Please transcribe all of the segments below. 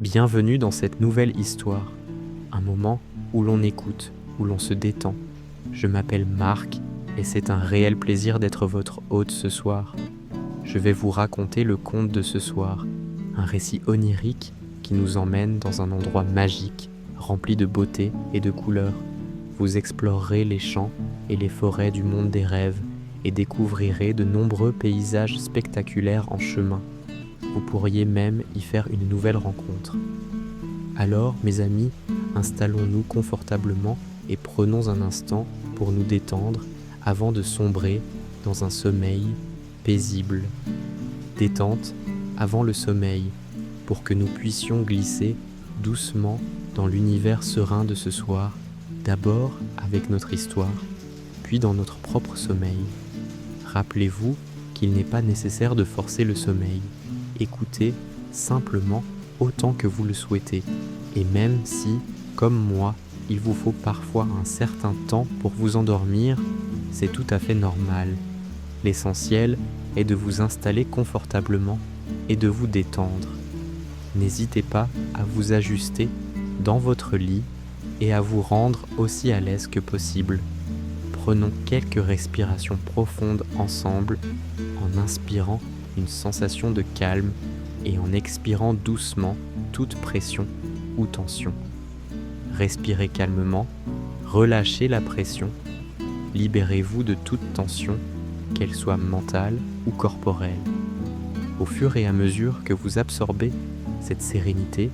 Bienvenue dans cette nouvelle histoire, un moment où l'on écoute, où l'on se détend. Je m'appelle Marc et c'est un réel plaisir d'être votre hôte ce soir. Je vais vous raconter le conte de ce soir, un récit onirique qui nous emmène dans un endroit magique, rempli de beauté et de couleurs. Vous explorerez les champs et les forêts du monde des rêves et découvrirez de nombreux paysages spectaculaires en chemin. Vous pourriez même y faire une nouvelle rencontre. Alors, mes amis, installons-nous confortablement et prenons un instant pour nous détendre avant de sombrer dans un sommeil paisible. Détente avant le sommeil, pour que nous puissions glisser doucement dans l'univers serein de ce soir, d'abord avec notre histoire, puis dans notre propre sommeil. Rappelez-vous qu'il n'est pas nécessaire de forcer le sommeil. Écoutez simplement autant que vous le souhaitez. Et même si, comme moi, il vous faut parfois un certain temps pour vous endormir, c'est tout à fait normal. L'essentiel est de vous installer confortablement et de vous détendre. N'hésitez pas à vous ajuster dans votre lit et à vous rendre aussi à l'aise que possible. Prenons quelques respirations profondes ensemble en inspirant une sensation de calme et en expirant doucement toute pression ou tension. Respirez calmement, relâchez la pression, libérez-vous de toute tension, qu'elle soit mentale ou corporelle. Au fur et à mesure que vous absorbez cette sérénité,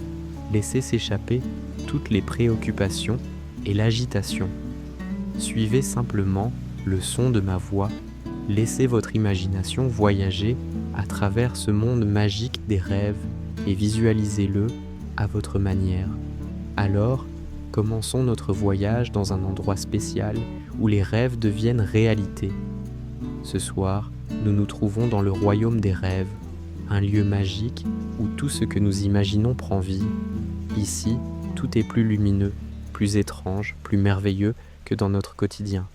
laissez s'échapper toutes les préoccupations et l'agitation. Suivez simplement le son de ma voix, laissez votre imagination voyager à travers ce monde magique des rêves et visualisez-le à votre manière. Alors, commençons notre voyage dans un endroit spécial où les rêves deviennent réalité. Ce soir, nous nous trouvons dans le royaume des rêves, un lieu magique où tout ce que nous imaginons prend vie. Ici, tout est plus lumineux, plus étrange, plus merveilleux que dans notre quotidien.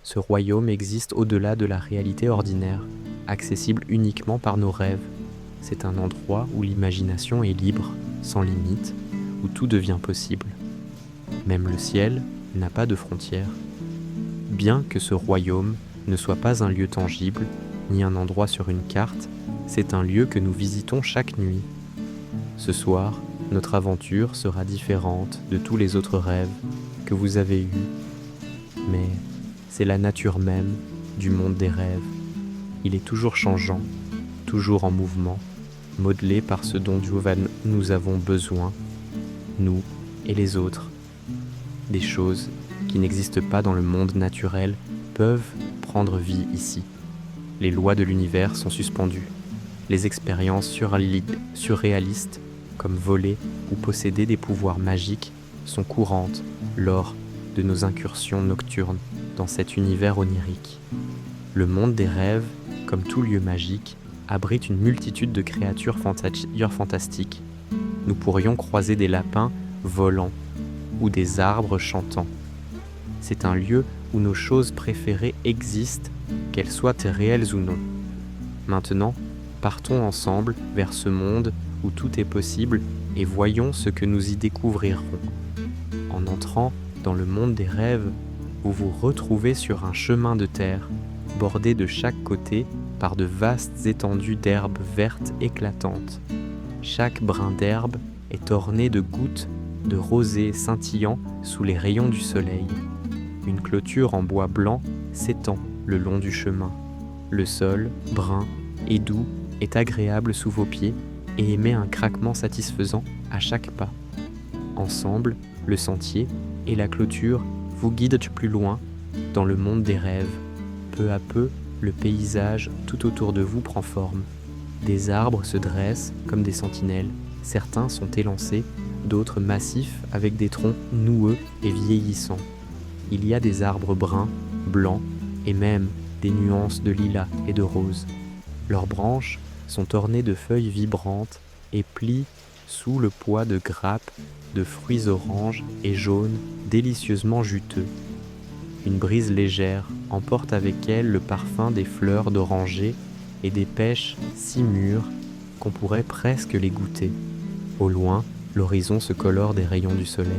Ce royaume existe au-delà de la réalité ordinaire, accessible uniquement par nos rêves. C'est un endroit où l'imagination est libre, sans limite, où tout devient possible. Même le ciel n'a pas de frontières. Bien que ce royaume ne soit pas un lieu tangible, ni un endroit sur une carte, c'est un lieu que nous visitons chaque nuit. Ce soir, notre aventure sera différente de tous les autres rêves que vous avez eus. Mais c'est la nature même du monde des rêves. Il est toujours changeant, toujours en mouvement, modelé par ce dont nous avons besoin, nous et les autres. Des choses qui n'existent pas dans le monde naturel peuvent prendre vie ici. Les lois de l'univers sont suspendues. Les expériences surréalistes, comme voler ou posséder des pouvoirs magiques, sont courantes lors de nos incursions nocturnes dans cet univers onirique. Le monde des rêves, comme tout lieu magique, abrite une multitude de créatures fantastiques. Nous pourrions croiser des lapins volants ou des arbres chantants. C'est un lieu où nos choses préférées existent, qu'elles soient réelles ou non. Maintenant, partons ensemble vers ce monde où tout est possible et voyons ce que nous y découvrirons. En entrant dans le monde des rêves, vous vous retrouvez sur un chemin de terre, bordé de chaque côté par de vastes étendues d'herbes vertes éclatantes. Chaque brin d'herbe est orné de gouttes de rosée scintillant sous les rayons du soleil. Une clôture en bois blanc s'étend le long du chemin. Le sol, brun et doux, est agréable sous vos pieds et émet un craquement satisfaisant à chaque pas. Ensemble, le sentier et la clôture vous guident plus loin dans le monde des rêves. Peu à peu, le paysage tout autour de vous prend forme. Des arbres se dressent comme des sentinelles. Certains sont élancés, d'autres massifs avec des troncs noueux et vieillissants. Il y a des arbres bruns, blancs et même des nuances de lilas et de rose. Leurs branches sont ornées de feuilles vibrantes et plient sous le poids de grappes de fruits oranges et jaunes délicieusement juteux. Une brise légère emporte avec elle le parfum des fleurs d'oranger et des pêches si mûres qu'on pourrait presque les goûter. Au loin, L'horizon se colore des rayons du soleil,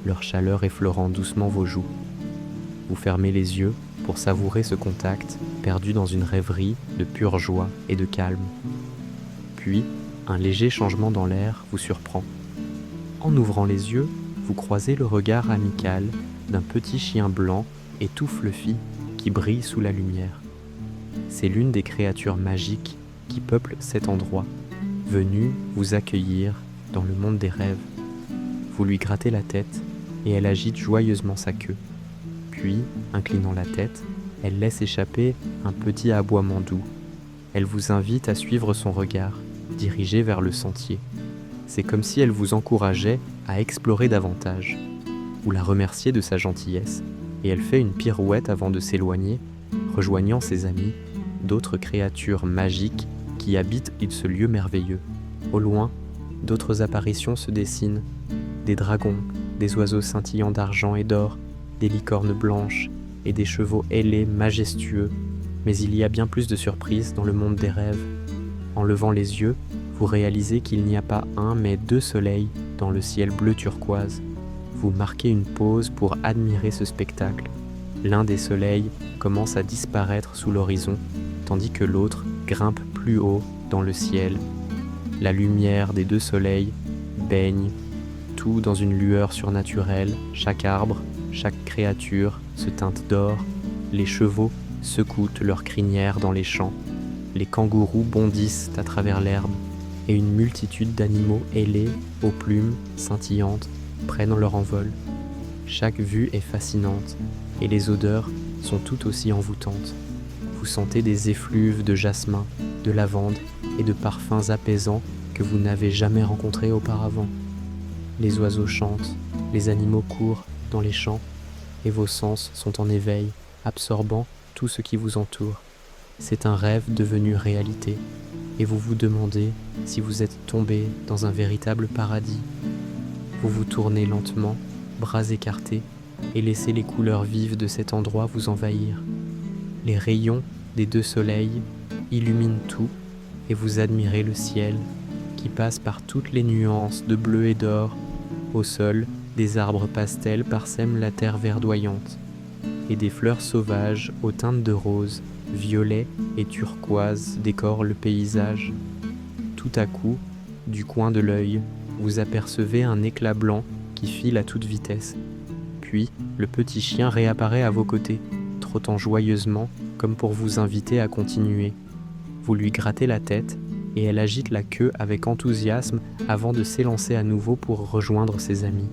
leur chaleur effleurant doucement vos joues. Vous fermez les yeux pour savourer ce contact, perdu dans une rêverie de pure joie et de calme. Puis, un léger changement dans l'air vous surprend. En ouvrant les yeux, vous croisez le regard amical d'un petit chien blanc et tout fluffy qui brille sous la lumière. C'est l'une des créatures magiques qui peuplent cet endroit, venue vous accueillir dans le monde des rêves. Vous lui grattez la tête et elle agite joyeusement sa queue. Puis, inclinant la tête, elle laisse échapper un petit aboiement doux. Elle vous invite à suivre son regard, dirigé vers le sentier. C'est comme si elle vous encourageait à explorer davantage. Vous la remerciez de sa gentillesse, et elle fait une pirouette avant de s'éloigner, rejoignant ses amis, d'autres créatures magiques qui habitent ce lieu merveilleux. Au loin, d'autres apparitions se dessinent, des dragons, des oiseaux scintillants d'argent et d'or, des licornes blanches et des chevaux ailés majestueux. Mais il y a bien plus de surprises dans le monde des rêves. En levant les yeux, vous réalisez qu'il n'y a pas un mais deux soleils dans le ciel bleu turquoise. Vous marquez une pause pour admirer ce spectacle. L'un des soleils commence à disparaître sous l'horizon, tandis que l'autre grimpe plus haut dans le ciel. La lumière des deux soleils baigne, tout dans une lueur surnaturelle. Chaque arbre, chaque créature se teinte d'or. Les chevaux secouent leurs crinières dans les champs. Les kangourous bondissent à travers l'herbe. Et une multitude d'animaux ailés, aux plumes scintillantes, prennent leur envol. Chaque vue est fascinante, et les odeurs sont tout aussi envoûtantes. Vous sentez des effluves de jasmin, de lavande et de parfums apaisants que vous n'avez jamais rencontrés auparavant. Les oiseaux chantent, les animaux courent dans les champs, et vos sens sont en éveil, absorbant tout ce qui vous entoure. C'est un rêve devenu réalité, et vous vous demandez si vous êtes tombé dans un véritable paradis. Vous vous tournez lentement, bras écartés, et laissez les couleurs vives de cet endroit vous envahir. Les rayons des deux soleils illuminent tout, et vous admirez le ciel qui passe par toutes les nuances de bleu et d'or. Au sol, des arbres pastels parsèment la terre verdoyante, et des fleurs sauvages aux teintes de rose, violet et turquoise décorent le paysage. Tout à coup, du coin de l'œil, vous apercevez un éclat blanc qui file à toute vitesse. Puis, le petit chien réapparaît à vos côtés, trottant joyeusement comme pour vous inviter à continuer. Vous lui grattez la tête et elle agite la queue avec enthousiasme avant de s'élancer à nouveau pour rejoindre ses amis.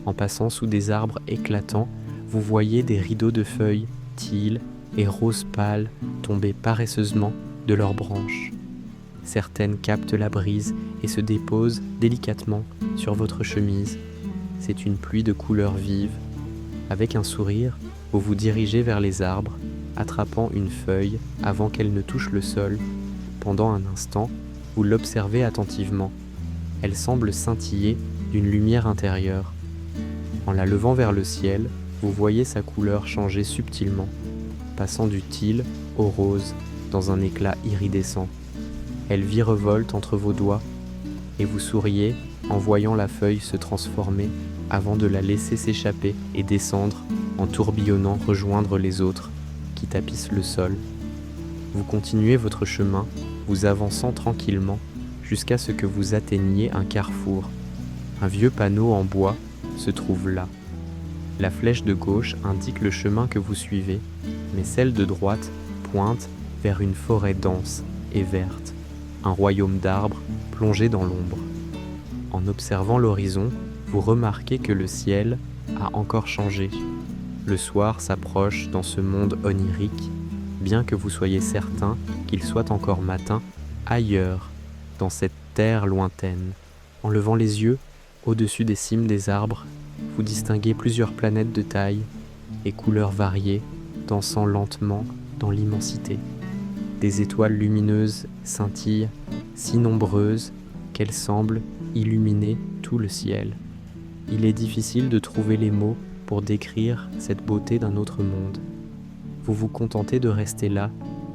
En passant sous des arbres éclatants, vous voyez des rideaux de feuilles, teal et roses pâles tomber paresseusement de leurs branches. Certaines captent la brise et se déposent délicatement sur votre chemise. C'est une pluie de couleurs vives. Avec un sourire, vous vous dirigez vers les arbres, attrapant une feuille avant qu'elle ne touche le sol. Pendant un instant, vous l'observez attentivement. Elle semble scintiller d'une lumière intérieure. En la levant vers le ciel, vous voyez sa couleur changer subtilement, passant du teal au rose dans un éclat iridescent. Elle virevolte entre vos doigts et vous souriez en voyant la feuille se transformer avant de la laisser s'échapper et descendre en tourbillonnant rejoindre les autres qui tapissent le sol. Vous continuez votre chemin, vous avançant tranquillement jusqu'à ce que vous atteigniez un carrefour. Un vieux panneau en bois se trouve là. La flèche de gauche indique le chemin que vous suivez, mais celle de droite pointe vers une forêt dense et verte, un royaume d'arbres plongé dans l'ombre. En observant l'horizon, vous remarquez que le ciel a encore changé. Le soir s'approche dans ce monde onirique, bien que vous soyez certain qu'il soit encore matin ailleurs, dans cette terre lointaine. En levant les yeux, au-dessus des cimes des arbres, vous distinguez plusieurs planètes de taille et couleurs variées, dansant lentement dans l'immensité. Des étoiles lumineuses scintillent, si nombreuses qu'elles semblent illuminer tout le ciel. Il est difficile de trouver les mots pour décrire cette beauté d'un autre monde. Vous vous contentez de rester là,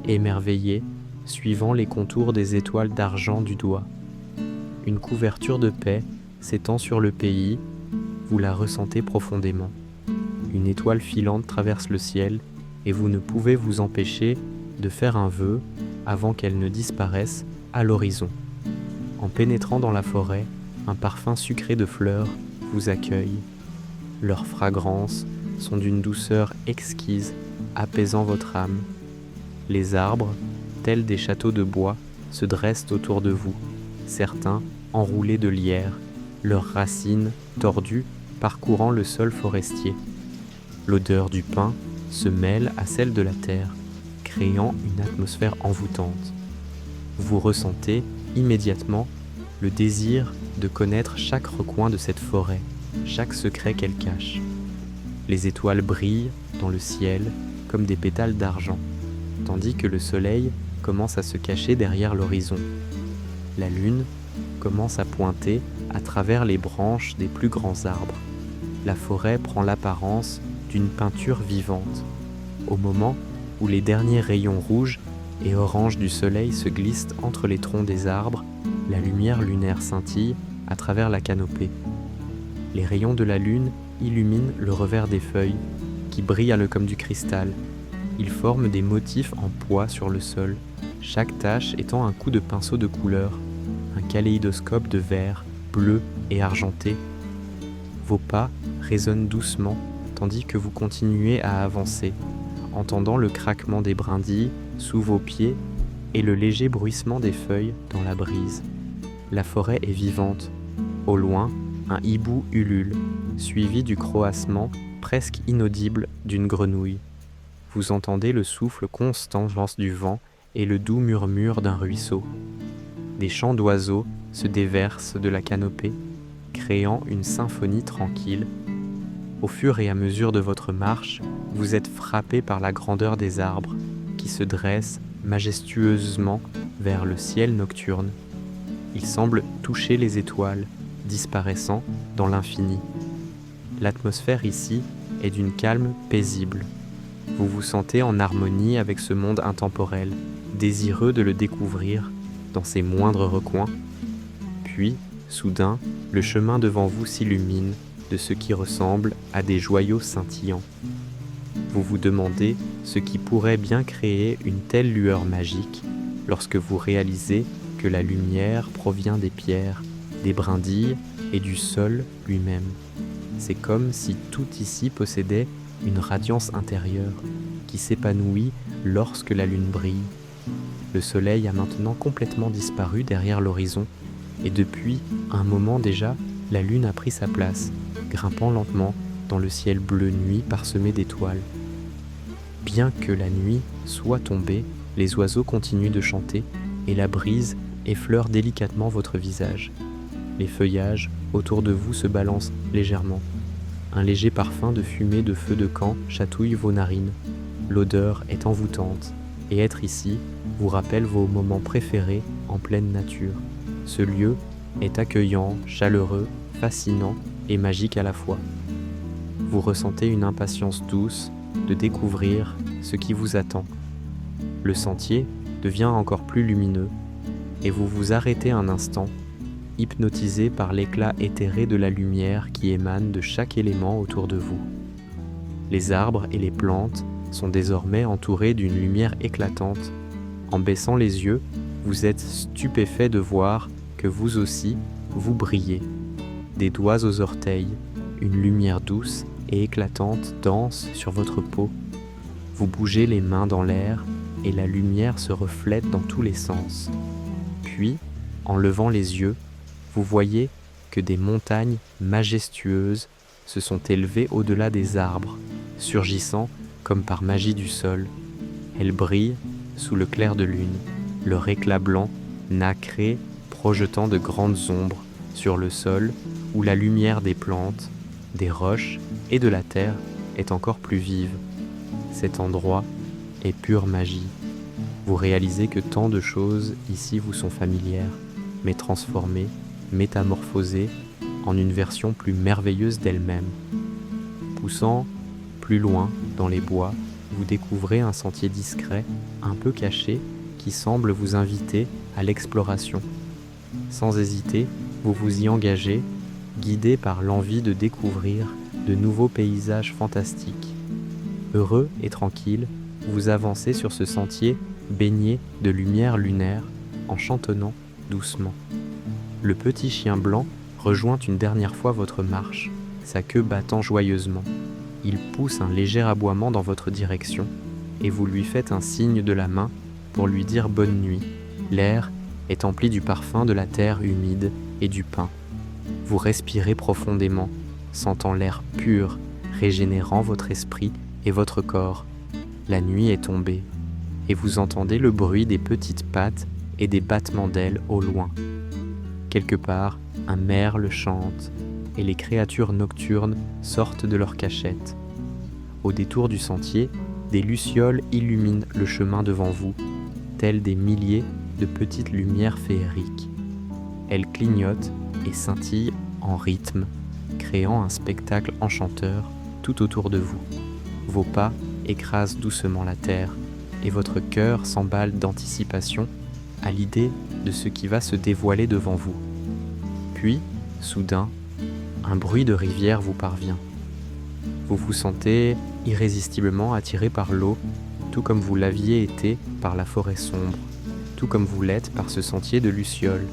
émerveillé, suivant les contours des étoiles d'argent du doigt. Une couverture de paix s'étend sur le pays, vous la ressentez profondément. Une étoile filante traverse le ciel et vous ne pouvez vous empêcher de faire un vœu avant qu'elle ne disparaisse à l'horizon. En pénétrant dans la forêt, un parfum sucré de fleurs vous accueille. Leurs fragrances sont d'une douceur exquise, apaisant votre âme. Les arbres, tels des châteaux de bois, se dressent autour de vous, certains enroulés de lierre, leurs racines tordues parcourant le sol forestier. L'odeur du pin se mêle à celle de la terre, créant une atmosphère envoûtante. Vous ressentez immédiatement le désir de connaître chaque recoin de cette forêt, chaque secret qu'elle cache. Les étoiles brillent dans le ciel comme des pétales d'argent, tandis que le soleil commence à se cacher derrière l'horizon. La lune commence à pointer à travers les branches des plus grands arbres. La forêt prend l'apparence d'une peinture vivante. Au moment où les derniers rayons rouges et oranges du soleil se glissent entre les troncs des arbres, la lumière lunaire scintille à travers la canopée. Les rayons de la lune illuminent le revers des feuilles, qui brillent comme du cristal. Ils forment des motifs en pois sur le sol, chaque tache étant un coup de pinceau de couleur, un kaléidoscope de vert, bleu et argenté. Vos pas résonnent doucement, tandis que vous continuez à avancer, entendant le craquement des brindilles sous vos pieds et le léger bruissement des feuilles dans la brise. La forêt est vivante. Au loin, un hibou ulule, suivi du croassement presque inaudible d'une grenouille. Vous entendez le souffle constant du vent et le doux murmure d'un ruisseau. Des chants d'oiseaux se déversent de la canopée, créant une symphonie tranquille. Au fur et à mesure de votre marche, vous êtes frappé par la grandeur des arbres qui se dressent majestueusement vers le ciel nocturne. Ils semblent toucher les étoiles, disparaissant dans l'infini. L'atmosphère ici est d'une calme paisible. Vous vous sentez en harmonie avec ce monde intemporel, désireux de le découvrir dans ses moindres recoins. Puis, soudain, le chemin devant vous s'illumine de ce qui ressemble à des joyaux scintillants. Vous vous demandez ce qui pourrait bien créer une telle lueur magique lorsque vous réalisez que la lumière provient des pierres, des brindilles et du sol lui-même. C'est comme si tout ici possédait une radiance intérieure qui s'épanouit lorsque la lune brille. Le soleil a maintenant complètement disparu derrière l'horizon et depuis un moment déjà, la lune a pris sa place, grimpant lentement dans le ciel bleu nuit parsemé d'étoiles. Bien que la nuit soit tombée, les oiseaux continuent de chanter et la brise effleure délicatement votre visage. Les feuillages autour de vous se balancent légèrement. Un léger parfum de fumée de feu de camp chatouille vos narines. L'odeur est envoûtante et être ici vous rappelle vos moments préférés en pleine nature. Ce lieu est accueillant, chaleureux, fascinant et magique à la fois. Vous ressentez une impatience douce de découvrir ce qui vous attend. Le sentier devient encore plus lumineux et vous vous arrêtez un instant, hypnotisé par l'éclat éthéré de la lumière qui émane de chaque élément autour de vous. Les arbres et les plantes sont désormais entourés d'une lumière éclatante. En baissant les yeux, vous êtes stupéfait de voir que vous aussi, vous brillez. Des doigts aux orteils, une lumière douce et éclatante danse sur votre peau. Vous bougez les mains dans l'air et la lumière se reflète dans tous les sens. Puis, en levant les yeux, vous voyez que des montagnes majestueuses se sont élevées au-delà des arbres, surgissant comme par magie du sol. Elles brillent sous le clair de lune, leur éclat blanc, nacré, projetant de grandes ombres sur le sol où la lumière des plantes, des roches et de la terre est encore plus vive. Cet endroit est pure magie. Vous réalisez que tant de choses ici vous sont familières, mais transformées, métamorphosées en une version plus merveilleuse d'elle-même. Poussant plus loin dans les bois, vous découvrez un sentier discret, un peu caché, qui semble vous inviter à l'exploration. Sans hésiter, vous vous y engagez guidé par l'envie de découvrir de nouveaux paysages fantastiques. Heureux et tranquille, vous avancez sur ce sentier baigné de lumière lunaire en chantonnant doucement. Le petit chien blanc rejoint une dernière fois votre marche, sa queue battant joyeusement. Il pousse un léger aboiement dans votre direction et vous lui faites un signe de la main pour lui dire bonne nuit. L'air est empli du parfum de la terre humide et du pin. Vous respirez profondément, sentant l'air pur, régénérant votre esprit et votre corps. La nuit est tombée et vous entendez le bruit des petites pattes et des battements d'ailes au loin. Quelque part, un merle chante et les créatures nocturnes sortent de leur cachette. Au détour du sentier, des lucioles illuminent le chemin devant vous, telles des milliers de petites lumières féeriques. Elles clignotent et scintillent en rythme, créant un spectacle enchanteur tout autour de vous. Vos pas écrasent doucement la terre et votre cœur s'emballe d'anticipation à l'idée de ce qui va se dévoiler devant vous. Puis, soudain, un bruit de rivière vous parvient. Vous vous sentez irrésistiblement attiré par l'eau, tout comme vous l'aviez été par la forêt sombre, tout comme vous l'êtes par ce sentier de lucioles.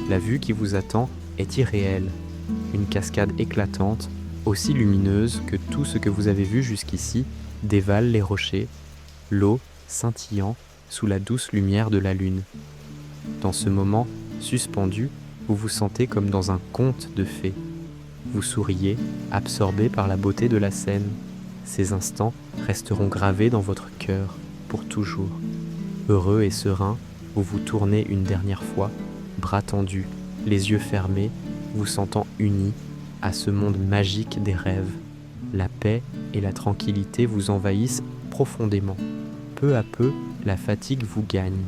La vue qui vous attend est irréelle, une cascade éclatante, aussi lumineuse que tout ce que vous avez vu jusqu'ici, dévale les rochers, l'eau scintillant sous la douce lumière de la lune. Dans ce moment, suspendu, vous vous sentez comme dans un conte de fées. Vous souriez, absorbé par la beauté de la scène. Ces instants resteront gravés dans votre cœur pour toujours. Heureux et serein, vous vous tournez une dernière fois, bras tendus, les yeux fermés, vous sentant unis à ce monde magique des rêves. La paix et la tranquillité vous envahissent profondément. Peu à peu, la fatigue vous gagne.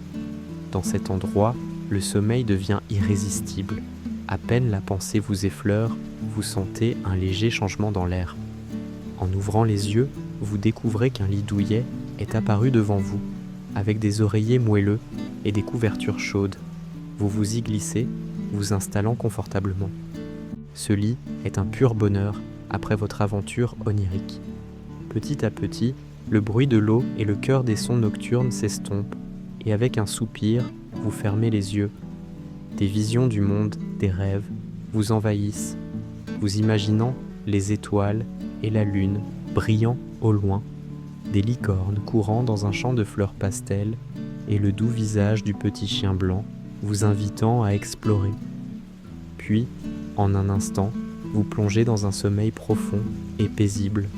Dans cet endroit, le sommeil devient irrésistible. À peine la pensée vous effleure, vous sentez un léger changement dans l'air. En ouvrant les yeux, vous découvrez qu'un lit douillet est apparu devant vous, avec des oreillers moelleux et des couvertures chaudes. Vous vous y glissez, vous installant confortablement. Ce lit est un pur bonheur après votre aventure onirique. Petit à petit, le bruit de l'eau et le chœur des sons nocturnes s'estompent, et avec un soupir, vous fermez les yeux. Des visions du monde, des rêves, vous envahissent, vous imaginant les étoiles et la lune brillant au loin, des licornes courant dans un champ de fleurs pastel et le doux visage du petit chien blanc vous invitant à explorer. Puis, en un instant, vous plongez dans un sommeil profond et paisible.